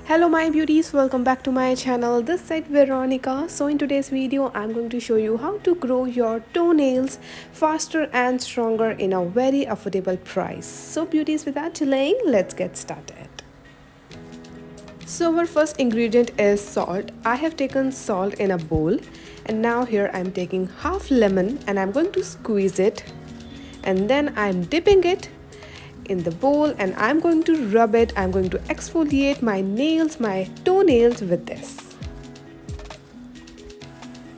Hello my beauties, welcome back to my channel. This side Veronica. So in today's video I'm going to show you how to grow your toenails faster and stronger in a very affordable price. So beauties, without delaying, let's get started. So our first ingredient is salt. I have taken salt in a bowl, and now here I'm taking half lemon and I'm going to squeeze it, and then I'm dipping it in the bowl and I'm going to rub it. I'm going to exfoliate my nails, my toenails with this.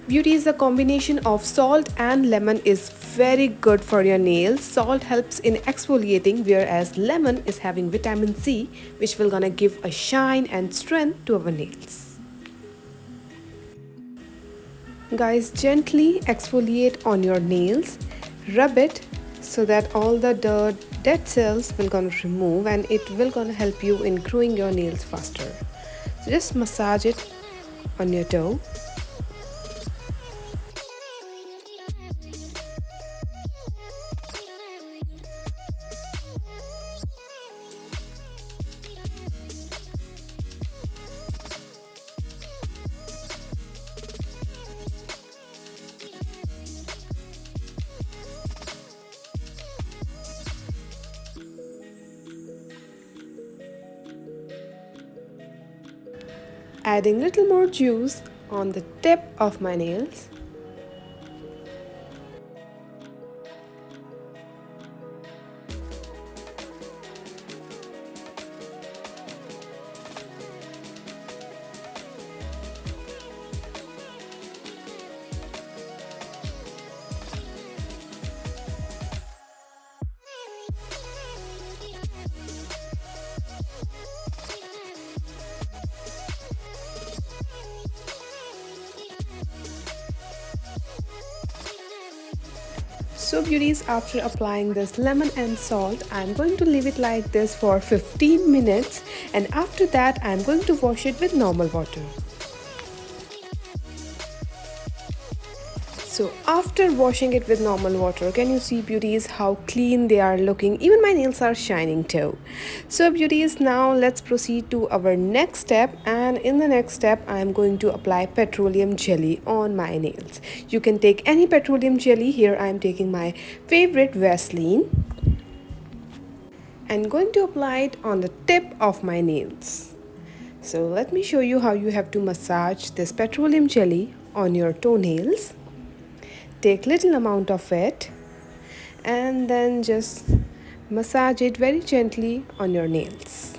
Beauties, the combination of salt and lemon is very good for your nails. Salt helps in exfoliating, whereas lemon is having vitamin C, which will gonna give a shine and strength to our nails. Guys, gently exfoliate on your nails, rub it so that all the dirt, dead cells will gonna remove, and it will gonna help you in growing your nails faster. So just massage it on your toe. Adding little more juice on the tip of my nails. So beauties, after applying this lemon and salt, I'm going to leave it like this for 15 minutes, and after that I'm going to wash it with normal water. So after washing it with normal water, can you see beauties how clean they are looking? Even my nails are shining too. So beauties, now let's proceed to our next step, and in the next step I am going to apply petroleum jelly on my nails. You can take any petroleum jelly. Here I am taking my favorite Vaseline and going to apply it on the tip of my nails. So let me show you how you have to massage this petroleum jelly on your toenails. Take little amount of it and then just massage it very gently on your nails.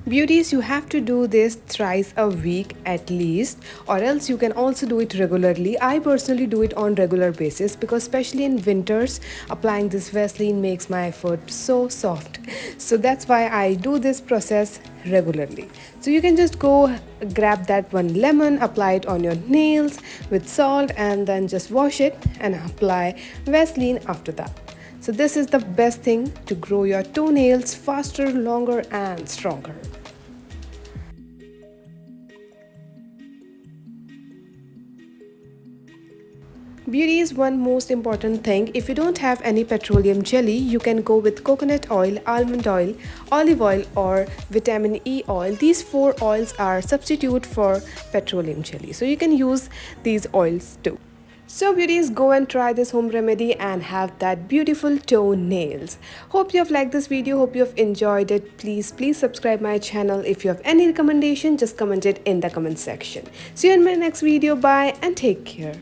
Beauties, you have to do this thrice a week at least, or else you can also do it regularly. I personally do it on regular basis because especially in winters, applying this Vaseline makes my foot so soft. So that's why I do this process regularly. So you can just go grab that one lemon, apply it on your nails with salt, and then just wash it and apply Vaseline after that. So this is the best thing to grow your toenails faster, longer and stronger. Beauties, one most important thing, if you don't have any petroleum jelly, you can go with coconut oil, almond oil, olive oil or vitamin E oil. These four oils are substitute for petroleum jelly. So you can use these oils too. So beauties, go and try this home remedy and have that beautiful toenails. Hope you have liked this video, hope you have enjoyed it. Please subscribe my channel. If you have any recommendation, just comment it in the comment section. See you in my next video. Bye and take care.